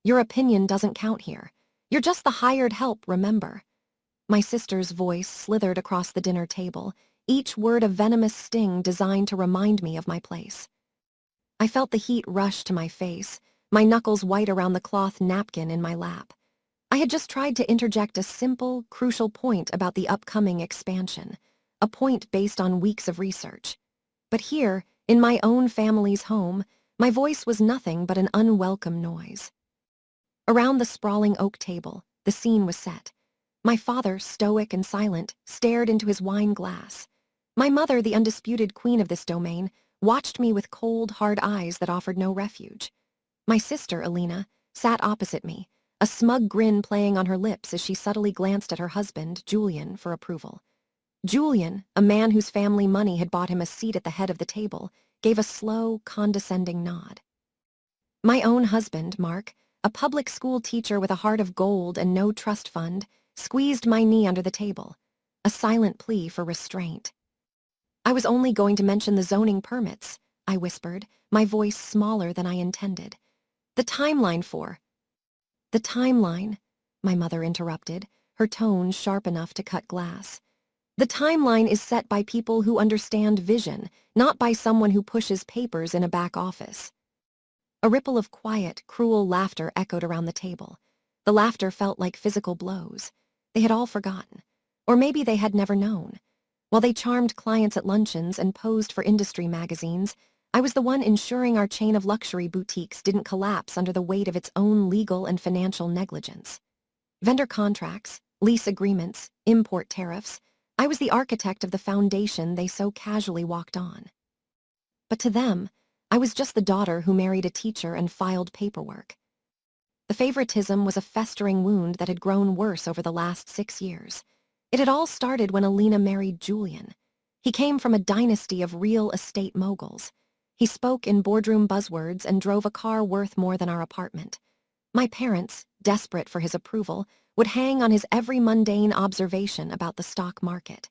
Your opinion doesn't count here. You're just the hired help, remember? My sister's voice slithered across the dinner table, each word a venomous sting designed to remind me of my place. I felt the heat rush to my face, my knuckles white around the cloth napkin in my lap. I had just tried to interject a simple, crucial point about the upcoming expansion, a point based on weeks of research. But here, in my own family's home, my voice was nothing but an unwelcome noise. Around the sprawling oak table, the scene was set. My father, stoic and silent, stared into his wine glass. My mother, the undisputed queen of this domain, watched me with cold, hard eyes that offered no refuge. My sister, Alina, sat opposite me, a smug grin playing on her lips as she subtly glanced at her husband, Julian, for approval. Julian, a man whose family money had bought him a seat at the head of the table, gave a slow, condescending nod. My own husband, Mark, a public school teacher with a heart of gold and no trust fund, squeezed my knee under the table, a silent plea for restraint. I was only going to mention the zoning permits, I whispered, my voice smaller than I intended. The timeline, my mother interrupted, her tone sharp enough to cut glass. The timeline is set by people who understand vision, not by someone who pushes papers in a back office. A ripple of quiet, cruel laughter echoed around the table. The laughter felt like physical blows. They had all forgotten. Or maybe they had never known. While they charmed clients at luncheons and posed for industry magazines, I was the one ensuring our chain of luxury boutiques didn't collapse under the weight of its own legal and financial negligence. Vendor contracts, lease agreements, import tariffs, I was the architect of the foundation they so casually walked on. But to them, I was just the daughter who married a teacher and filed paperwork. The favoritism was a festering wound that had grown worse over the last 6 years. It had all started when Alina married Julian. He came from a dynasty of real estate moguls. He spoke in boardroom buzzwords and drove a car worth more than our apartment. My parents, desperate for his approval, would hang on his every mundane observation about the stock market.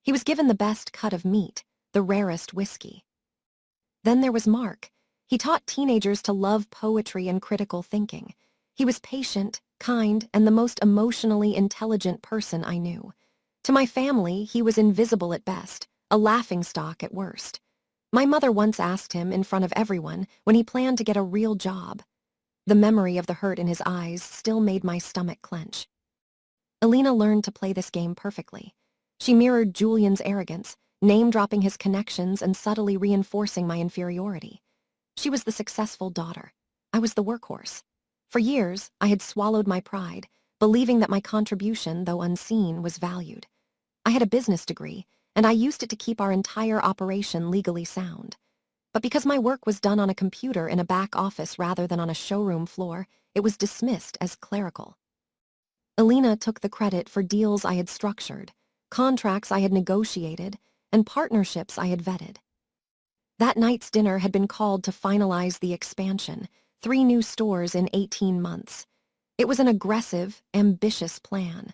He was given the best cut of meat, the rarest whiskey. Then there was Mark. He taught teenagers to love poetry and critical thinking. He was patient, kind, and the most emotionally intelligent person I knew. To my family, he was invisible at best, a laughingstock at worst. My mother once asked him in front of everyone when he planned to get a real job. The memory of the hurt in his eyes still made my stomach clench. Alina learned to play this game perfectly. She mirrored Julian's arrogance, name-dropping his connections and subtly reinforcing my inferiority. She was the successful daughter. I was the workhorse. For years, I had swallowed my pride, believing that my contribution, though unseen, was valued. I had a business degree, and I used it to keep our entire operation legally sound. But because my work was done on a computer in a back office rather than on a showroom floor, it was dismissed as clerical. Alina took the credit for deals I had structured, contracts I had negotiated, and partnerships I had vetted. That night's dinner had been called to finalize the expansion, 3 new stores in 18 months. It was an aggressive, ambitious plan,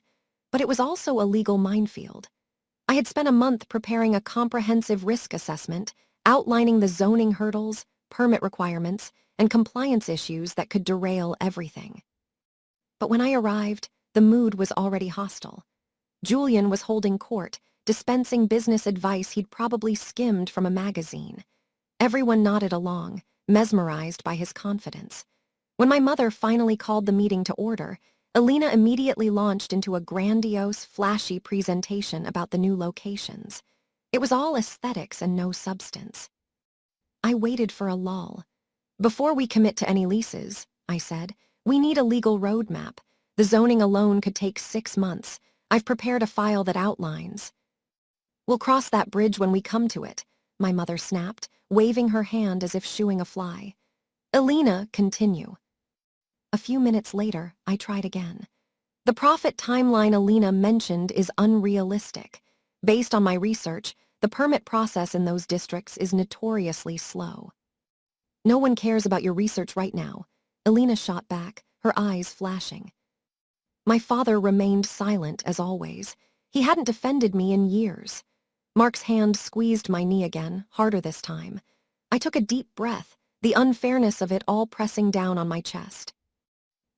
but it was also a legal minefield. I had spent a month preparing a comprehensive risk assessment, outlining the zoning hurdles, permit requirements, and compliance issues that could derail everything. But when I arrived, the mood was already hostile. Julian was holding court, dispensing business advice he'd probably skimmed from a magazine. Everyone nodded along, mesmerized by his confidence. When my mother finally called the meeting to order, Alina immediately launched into a grandiose, flashy presentation about the new locations. It was all aesthetics and no substance. I waited for a lull. Before we commit to any leases, I said, we need a legal roadmap. The zoning alone could take 6 months. I've prepared a file that outlines. We'll cross that bridge when we come to it, my mother snapped, waving her hand as if shooing a fly. Alina, continue. A few minutes later, I tried again. The profit timeline Alina mentioned is unrealistic. Based on my research, the permit process in those districts is notoriously slow. No one cares about your research right now, Alina shot back, her eyes flashing. My father remained silent as always. He hadn't defended me in years. Mark's hand squeezed my knee again, harder this time. I took a deep breath, the unfairness of it all pressing down on my chest.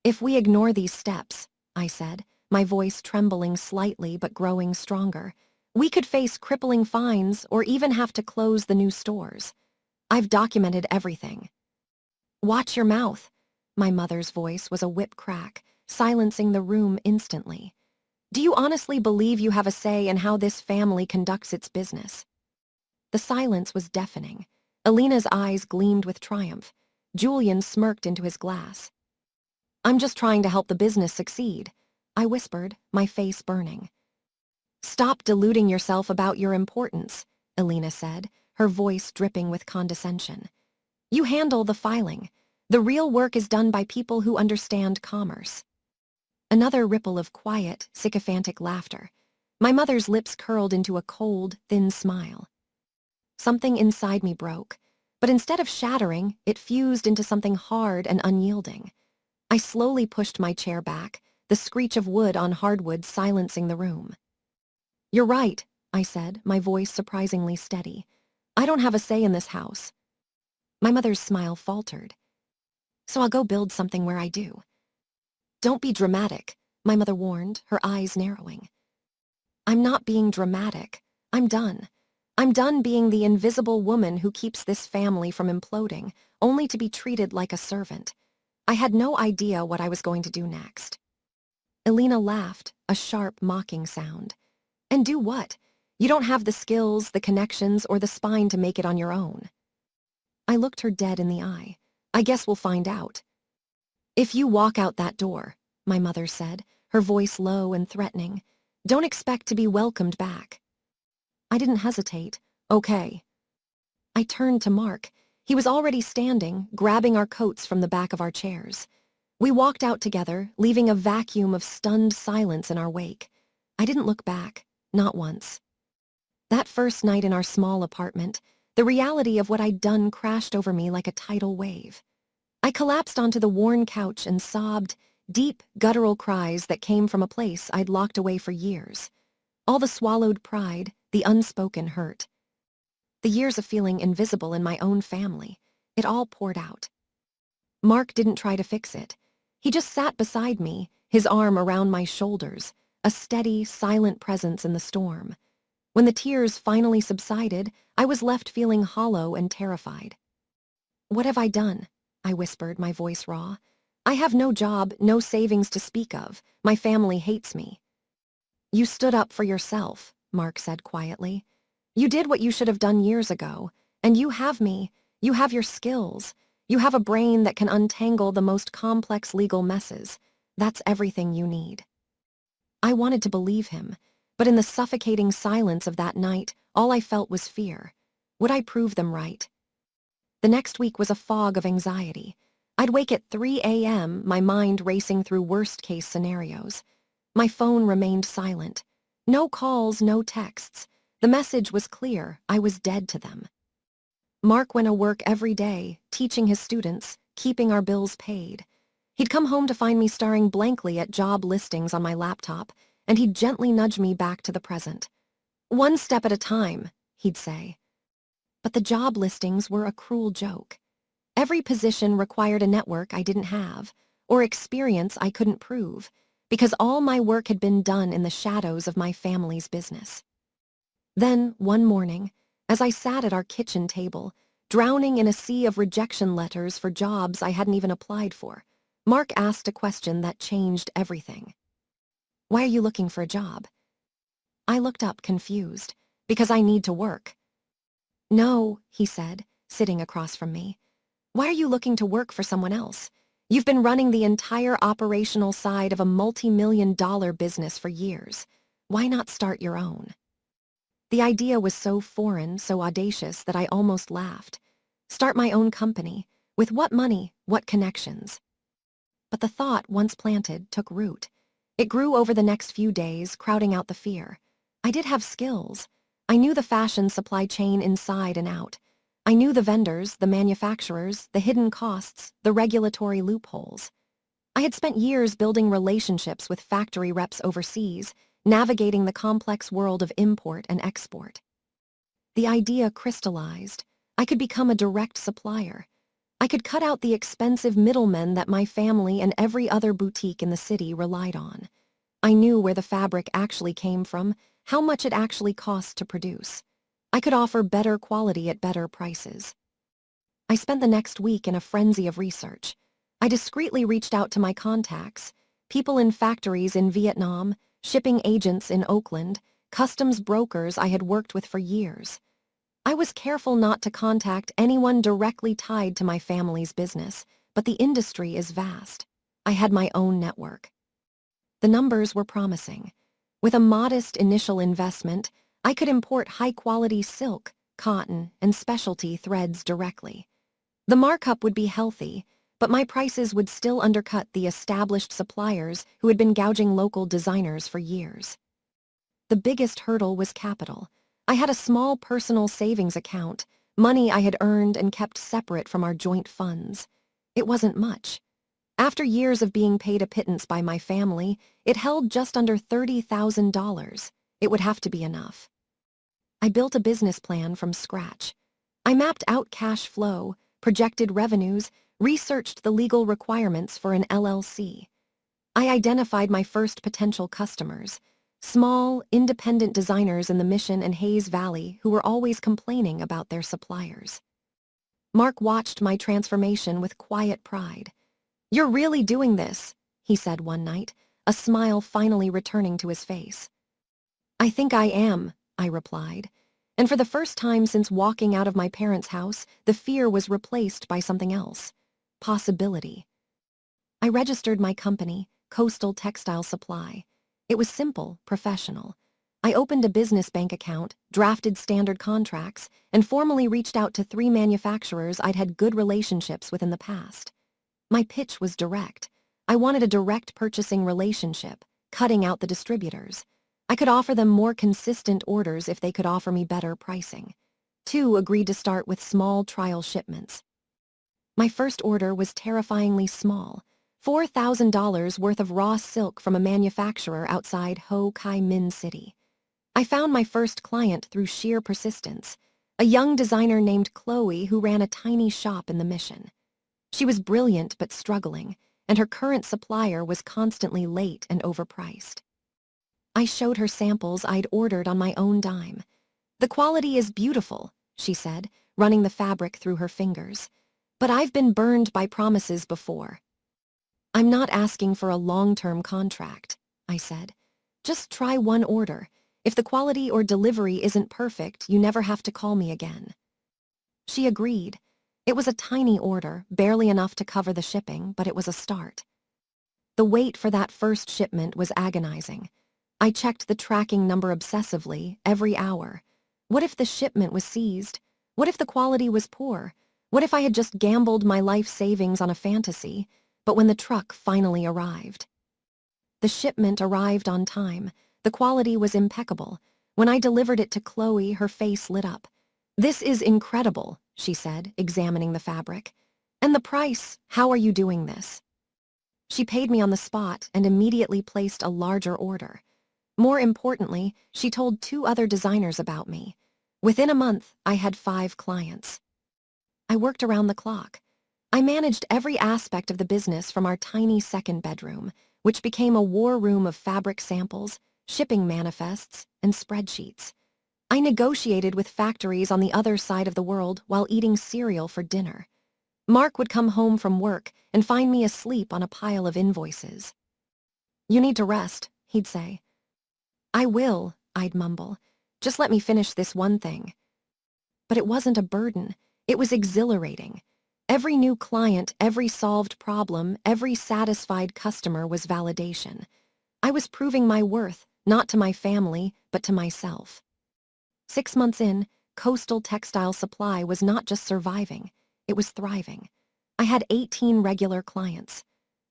If we ignore these steps, I said, my voice trembling slightly but growing stronger, we could face crippling fines or even have to close the new stores. I've documented everything. Watch your mouth. My mother's voice was a whip crack, silencing the room instantly. Do you honestly believe you have a say in how this family conducts its business? The silence was deafening. Alina's eyes gleamed with triumph. Julian smirked into his glass. I'm just trying to help the business succeed, I whispered, my face burning. Stop deluding yourself about your importance, Alina said, her voice dripping with condescension. You handle the filing. The real work is done by people who understand commerce. Another ripple of quiet, sycophantic laughter. My mother's lips curled into a cold, thin smile. Something inside me broke, but instead of shattering, it fused into something hard and unyielding. I slowly pushed my chair back, the screech of wood on hardwood silencing the room. You're right, I said, my voice surprisingly steady. I don't have a say in this house. My mother's smile faltered. So I'll go build something where I do. Don't be dramatic, my mother warned, her eyes narrowing. I'm not being dramatic. I'm done. I'm done being the invisible woman who keeps this family from imploding, only to be treated like a servant. I had no idea what I was going to do next. Alina laughed, a sharp, mocking sound. And do what? You don't have the skills, the connections, or the spine to make it on your own. I looked her dead in the eye. I guess we'll find out. If you walk out that door, my mother said, her voice low and threatening, don't expect to be welcomed back. I didn't hesitate. Okay. I turned to Mark. He was already standing, grabbing our coats from the back of our chairs. We walked out together, leaving a vacuum of stunned silence in our wake. I didn't look back, not once. That first night in our small apartment, the reality of what I'd done crashed over me like a tidal wave. I collapsed onto the worn couch and sobbed, deep, guttural cries that came from a place I'd locked away for years. All the swallowed pride, the unspoken hurt. The years of feeling invisible in my own family, it all poured out. Mark didn't try to fix it. He just sat beside me, his arm around my shoulders, a steady, silent presence in the storm. When the tears finally subsided, I was left feeling hollow and terrified. What have I done? I whispered, my voice raw. I have no job, no savings to speak of. My family hates me. You stood up for yourself, Mark said quietly. You did what you should have done years ago, and you have me. You have your skills. You have a brain that can untangle the most complex legal messes. That's everything you need. I wanted to believe him, but in the suffocating silence of that night, all I felt was fear. Would I prove them right? The next week was a fog of anxiety. I'd wake at 3 a.m., my mind racing through worst-case scenarios. My phone remained silent. No calls, no texts. The message was clear. I was dead to them. Mark went to work every day, teaching his students, keeping our bills paid. He'd come home to find me staring blankly at job listings on my laptop, and he'd gently nudge me back to the present. One step at a time, he'd say. But the job listings were a cruel joke. Every position required a network I didn't have, or experience I couldn't prove, because all my work had been done in the shadows of my family's business. Then, one morning, as I sat at our kitchen table, drowning in a sea of rejection letters for jobs I hadn't even applied for, Mark asked a question that changed everything. Why are you looking for a job? I looked up confused. Because I need to work. No, he said, sitting across from me. Why are you looking to work for someone else? You've been running the entire operational side of a multi-million-dollar business for years. Why not start your own? The idea was so foreign, so audacious that I almost laughed. Start my own company. With what money, what connections? But the thought, once planted, took root. It grew over the next few days, crowding out the fear. I did have skills. I knew the fashion supply chain inside and out. I knew the vendors, the manufacturers, the hidden costs, the regulatory loopholes. I had spent years building relationships with factory reps overseas, navigating the complex world of import and export. The idea crystallized. I could become a direct supplier. I could cut out the expensive middlemen that my family and every other boutique in the city relied on. I knew where the fabric actually came from, how much it actually cost to produce. I could offer better quality at better prices. I spent the next week in a frenzy of research. I discreetly reached out to my contacts, people in factories in Vietnam, shipping agents in Oakland, customs brokers I had worked with for years. I was careful not to contact anyone directly tied to my family's business, but the industry is vast. I had my own network. The numbers were promising. With a modest initial investment, I could import high-quality silk, cotton, and specialty threads directly. The markup would be healthy, but my prices would still undercut the established suppliers who had been gouging local designers for years. The biggest hurdle was capital. I had a small personal savings account, money I had earned and kept separate from our joint funds. It wasn't much. After years of being paid a pittance by my family, it held just under $30,000. It would have to be enough. I built a business plan from scratch. I mapped out cash flow, projected revenues, researched the legal requirements for an LLC. I identified my first potential customers, small, independent designers in the Mission and Hayes Valley who were always complaining about their suppliers. Mark watched my transformation with quiet pride. "You're really doing this," he said one night, a smile finally returning to his face. "I think I am," I replied. And for the first time since walking out of my parents' house, the fear was replaced by something else. Possibility. I registered my company, Coastal Textile Supply. It was simple, professional. I opened a business bank account, drafted standard contracts, and formally reached out to 3 manufacturers I'd had good relationships with in the past. My pitch was direct. I wanted a direct purchasing relationship, cutting out the distributors. I could offer them more consistent orders if they could offer me better pricing. 2 agreed to start with small trial shipments. My first order was terrifyingly small, $4,000 worth of raw silk from a manufacturer outside Ho Chi Minh City. I found my first client through sheer persistence, a young designer named Chloe who ran a tiny shop in the Mission. She was brilliant but struggling, and her current supplier was constantly late and overpriced. I showed her samples I'd ordered on my own dime. "The quality is beautiful," she said, running the fabric through her fingers. "But I've been burned by promises before." "I'm not asking for a long-term contract," I said. "Just try one order. If the quality or delivery isn't perfect, you never have to call me again." She agreed. It was a tiny order, barely enough to cover the shipping, but it was a start. The wait for that first shipment was agonizing. I checked the tracking number obsessively, every hour. What if the shipment was seized? What if the quality was poor? What if I had just gambled my life savings on a fantasy? But when the truck finally arrived. The shipment arrived on time. The quality was impeccable. When I delivered it to Chloe, her face lit up. "This is incredible," she said, examining the fabric. "And the price, how are you doing this?" She paid me on the spot and immediately placed a larger order. More importantly, she told 2 other designers about me. Within a month, I had 5 clients. I worked around the clock. I managed every aspect of the business from our tiny second bedroom, which became a war room of fabric samples, shipping manifests, and spreadsheets. I negotiated with factories on the other side of the world while eating cereal for dinner. Mark would come home from work and find me asleep on a pile of invoices. "You need to rest," he'd say. "I will," I'd mumble. "Just let me finish this one thing." But it wasn't a burden. It was exhilarating. Every new client, every solved problem, every satisfied customer was validation. I was proving my worth, not to my family, but to myself. 6 months in, Coastal Textile Supply was not just surviving, it was thriving. I had 18 regular clients.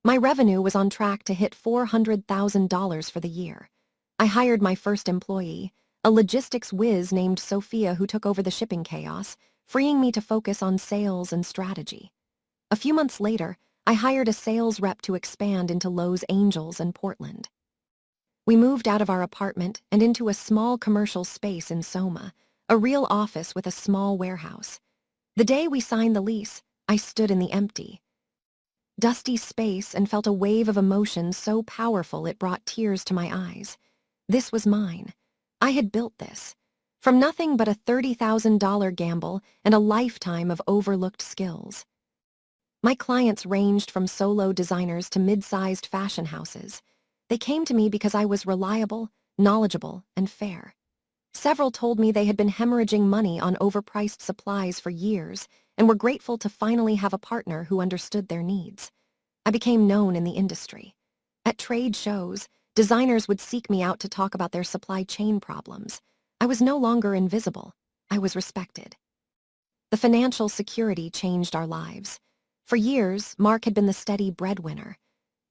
My revenue was on track to hit $400,000 for the year. I hired my first employee, a logistics whiz named Sophia who took over the shipping chaos, freeing me to focus on sales and strategy. A few months later, I hired a sales rep to expand into Los Angeles and Portland. We moved out of our apartment and into a small commercial space in Soma, a real office with a small warehouse. The day we signed the lease, I stood in the empty, dusty space and felt a wave of emotion so powerful it brought tears to my eyes. This was mine. I had built this. From nothing but a $30,000 gamble and a lifetime of overlooked skills. My clients ranged from solo designers to mid-sized fashion houses. They came to me because I was reliable, knowledgeable, and fair. Several told me they had been hemorrhaging money on overpriced supplies for years and were grateful to finally have a partner who understood their needs. I became known in the industry. At trade shows, designers would seek me out to talk about their supply chain problems. I was no longer invisible. I was respected. The financial security changed our lives. For years, Mark had been the steady breadwinner.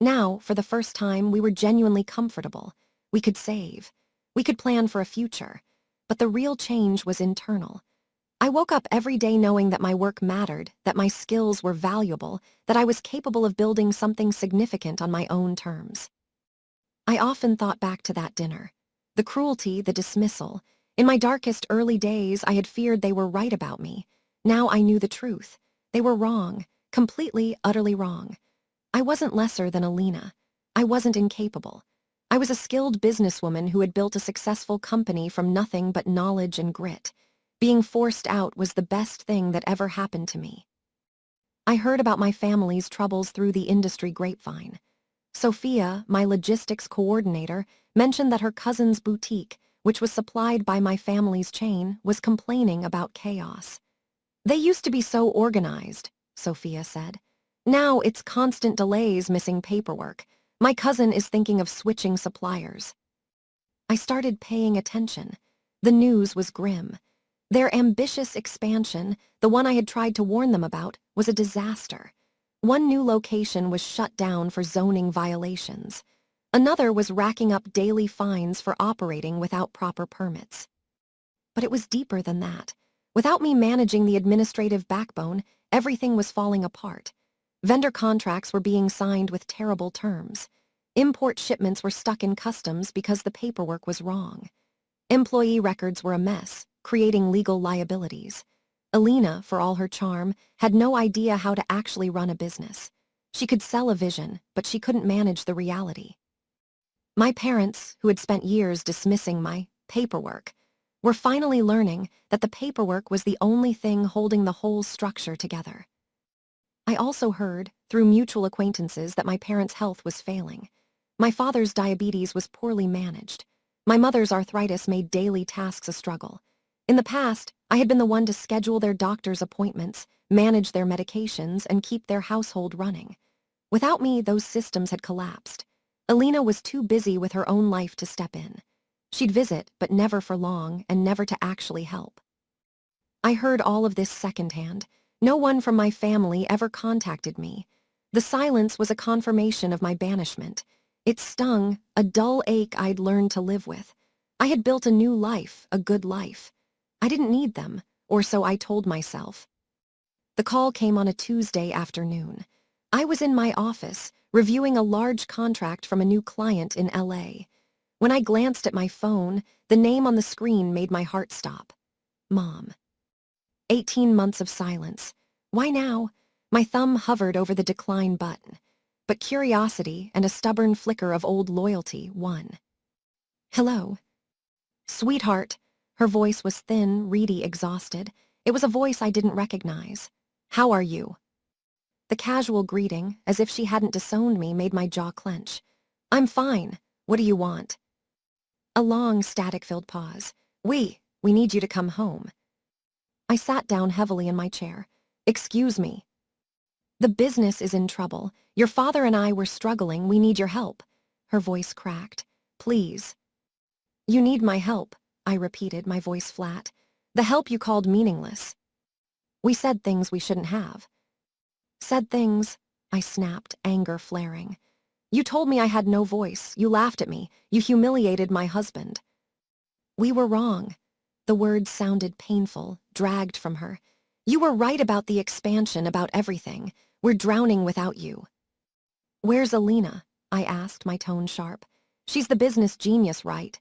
Now, for the first time, we were genuinely comfortable. We could save. We could plan for a future. But the real change was internal. I woke up every day knowing that my work mattered, that my skills were valuable, that I was capable of building something significant on my own terms. I often thought back to that dinner. The cruelty, the dismissal. In my darkest early days, I had feared they were right about me. Now I knew the truth. They were wrong, completely, utterly wrong. I wasn't lesser than Alina. I wasn't incapable. I was a skilled businesswoman who had built a successful company from nothing but knowledge and grit. Being forced out was the best thing that ever happened to me. I heard about my family's troubles through the industry grapevine. Sophia, my logistics coordinator, mentioned that her cousin's boutique, which was supplied by my family's chain, was complaining about chaos. "They used to be so organized," Sophia said. "Now it's constant delays, missing paperwork. My cousin is thinking of switching suppliers." I started paying attention. The news was grim. Their ambitious expansion, the one I had tried to warn them about, was a disaster. One new location was shut down for zoning violations. Another was racking up daily fines for operating without proper permits. But it was deeper than that. Without me managing the administrative backbone, everything was falling apart. Vendor contracts were being signed with terrible terms. Import shipments were stuck in customs because the paperwork was wrong. Employee records were a mess, creating legal liabilities. Alina, for all her charm, had no idea how to actually run a business. She could sell a vision, but she couldn't manage the reality. My parents, who had spent years dismissing my paperwork, were finally learning that the paperwork was the only thing holding the whole structure together. I also heard, through mutual acquaintances, that my parents' health was failing. My father's diabetes was poorly managed. My mother's arthritis made daily tasks a struggle. In the past, I had been the one to schedule their doctor's appointments, manage their medications, and keep their household running. Without me, those systems had collapsed. Alina was too busy with her own life to step in. She'd visit, but never for long, and never to actually help. I heard all of this secondhand. No one from my family ever contacted me. The silence was a confirmation of my banishment. It stung, a dull ache I'd learned to live with. I had built a new life, a good life. I didn't need them, or so I told myself. The call came on a Tuesday afternoon. I was in my office, reviewing a large contract from a new client in LA. When I glanced at my phone, the name on the screen made my heart stop. Mom. 18 months of silence. Why now? My thumb hovered over the decline button. But curiosity and a stubborn flicker of old loyalty won. "Hello." "Sweetheart." Her voice was thin, reedy, exhausted. It was a voice I didn't recognize. "How are you?" The casual greeting, as if she hadn't disowned me, made my jaw clench. "I'm fine. What do you want?" A long, static-filled pause. We need you to come home." I sat down heavily in my chair. "Excuse me." "The business is in trouble. Your father and I were struggling. We need your help." Her voice cracked. "Please." "You need my help," I repeated, my voice flat. "The help you called meaningless." "We said things we shouldn't have." "Said things?" I snapped, anger flaring. "You told me I had no voice. You laughed at me. You humiliated my husband." "We were wrong." The words sounded painful, dragged from her. "You were right about the expansion, about everything. We're drowning without you." "Where's Alina?" I asked, my tone sharp. "She's the business genius, right?"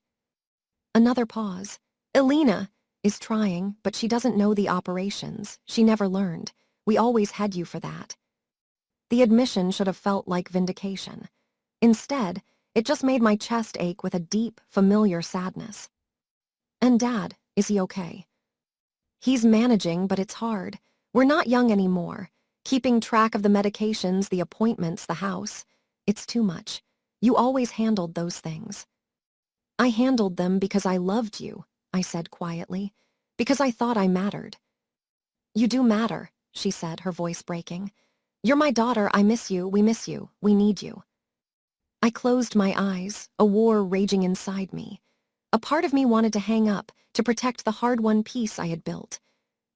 Another pause. "Alina is trying, but she doesn't know the operations. She never learned. We always had you for that." The admission should have felt like vindication. Instead, it just made my chest ache with a deep, familiar sadness. "And Dad, is he okay?" "He's managing, but it's hard. We're not young anymore. Keeping track of the medications, the appointments, the house. It's too much. You always handled those things." "I handled them because I loved you," I said quietly, "because I thought I mattered." "You do matter," she said, her voice breaking. "You're my daughter. I miss you. We miss you. We need you." I closed my eyes, a war raging inside me. A part of me wanted to hang up, to protect the hard-won peace I had built.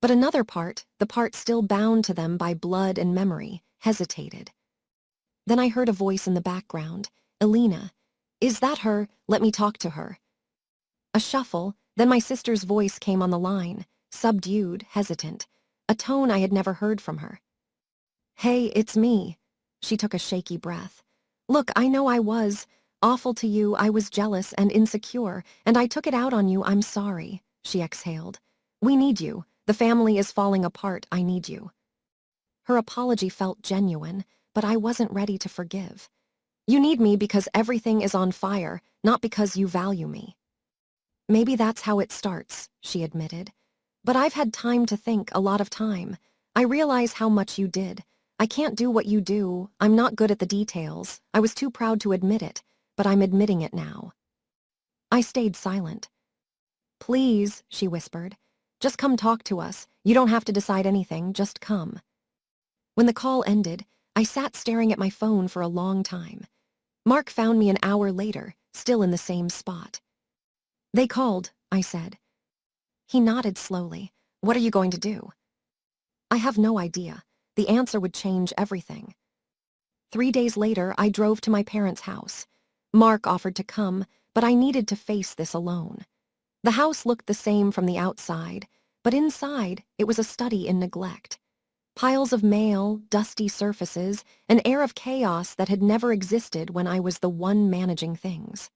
But another part, the part still bound to them by blood and memory, hesitated. Then I heard a voice in the background. "Elena. Is that her? Let me talk to her." A shuffle, then my sister's voice came on the line, subdued, hesitant, a tone I had never heard from her. "Hey, it's me." She took a shaky breath. "Look, I know I was awful to you. I was jealous and insecure, and I took it out on you. I'm sorry," she exhaled. "We need you. The family is falling apart. I need you." Her apology felt genuine, but I wasn't ready to forgive. "You need me because everything is on fire, not because you value me." "Maybe that's how it starts," she admitted. "But I've had time to think, a lot of time. I realize how much you did. I can't do what you do. I'm not good at the details. I was too proud to admit it, but I'm admitting it now." I stayed silent. "Please," she whispered. "Just come talk to us. You don't have to decide anything, just come." When the call ended, I sat staring at my phone for a long time. Mark found me an hour later, still in the same spot. "They called," I said. He nodded slowly. "What are you going to do?" "I have no idea. The answer would change everything." 3 days later, I drove to my parents' house. Mark offered to come, but I needed to face this alone. The house looked the same from the outside, but inside, it was a study in neglect. Piles of mail, dusty surfaces, an air of chaos that had never existed when I was the one managing things.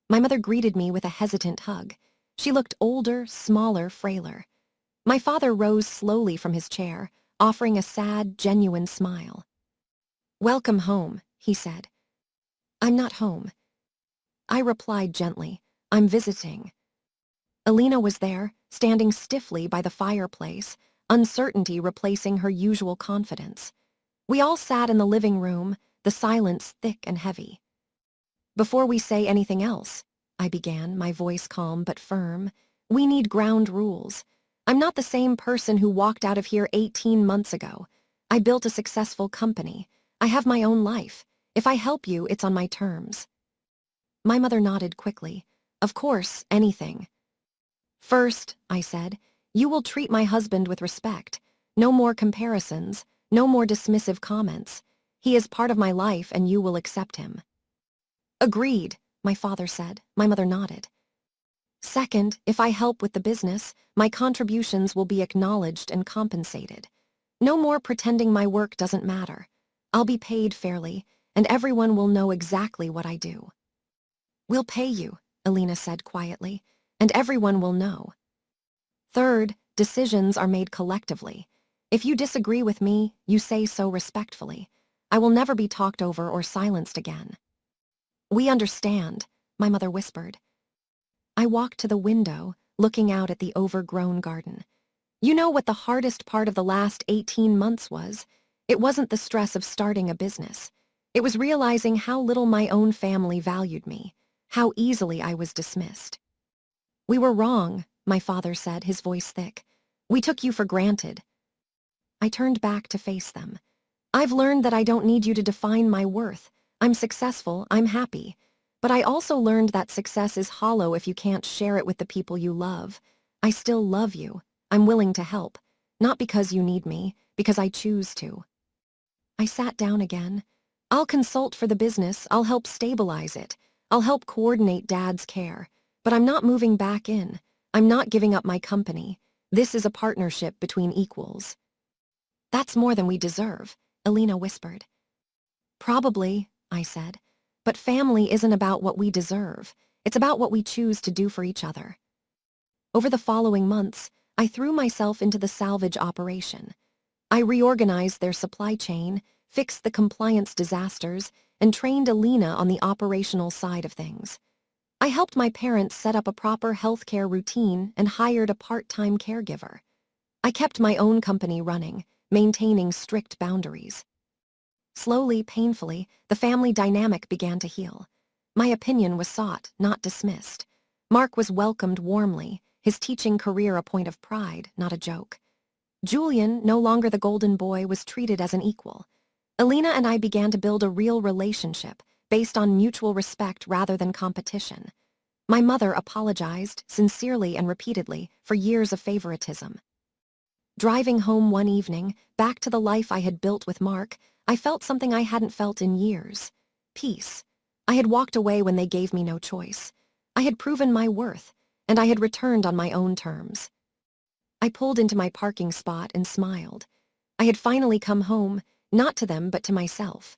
My mother greeted me with a hesitant hug. She looked older, smaller, frailer. My father rose slowly from his chair, offering a sad, genuine smile. "Welcome home," he said. "I'm not home." I replied gently, "I'm visiting." Elena was there, standing stiffly by the fireplace, uncertainty replacing her usual confidence. We all sat in the living room, the silence thick and heavy. "Before we say anything else," I began, my voice calm but firm, "we need ground rules. I'm not the same person who walked out of here 18 months ago. I built a successful company. I have my own life. If I help you, it's on my terms." My mother nodded quickly. "Of course, anything." "First," I said, "you will treat my husband with respect. No more comparisons, no more dismissive comments. He is part of my life and you will accept him." "Agreed," my father said. My mother nodded. "Second, if I help with the business, my contributions will be acknowledged and compensated. No more pretending my work doesn't matter. I'll be paid fairly, and everyone will know exactly what I do." "We'll pay you," Elena said quietly, "and everyone will know." "Third, decisions are made collectively. If you disagree with me, you say so respectfully. I will never be talked over or silenced again." "We understand," my mother whispered. I walked to the window, looking out at the overgrown garden. You know what the hardest part of the last 18 months was? It wasn't the stress of starting a business. It was realizing how little my own family valued me, how easily I was dismissed. "We were wrong," my father said, his voice thick. "We took you for granted." I turned back to face them. "I've learned that I don't need you to define my worth. I'm successful, I'm happy. But I also learned that success is hollow if you can't share it with the people you love. I still love you. I'm willing to help. Not because you need me, because I choose to." I sat down again. "I'll consult for the business. I'll help stabilize it. I'll help coordinate Dad's care. But I'm not moving back in. I'm not giving up my company. This is a partnership between equals." "That's more than we deserve," Elena whispered. "Probably," I said. "But family isn't about what we deserve. It's about what we choose to do for each other." Over the following months, I threw myself into the salvage operation. I reorganized their supply chain, fixed the compliance disasters, and trained Alina on the operational side of things. I helped my parents set up a proper healthcare routine and hired a part-time caregiver. I kept my own company running, maintaining strict boundaries. Slowly, painfully, the family dynamic began to heal. My opinion was sought, not dismissed. Mark was welcomed warmly, his teaching career a point of pride, not a joke. Julian, no longer the golden boy, was treated as an equal. Alina and I began to build a real relationship, based on mutual respect rather than competition. My mother apologized, sincerely and repeatedly, for years of favoritism. Driving home one evening, back to the life I had built with Mark, I felt something I hadn't felt in years. Peace. I had walked away when they gave me no choice. I had proven my worth, and I had returned on my own terms. I pulled into my parking spot and smiled. I had finally come home, not to them but to myself.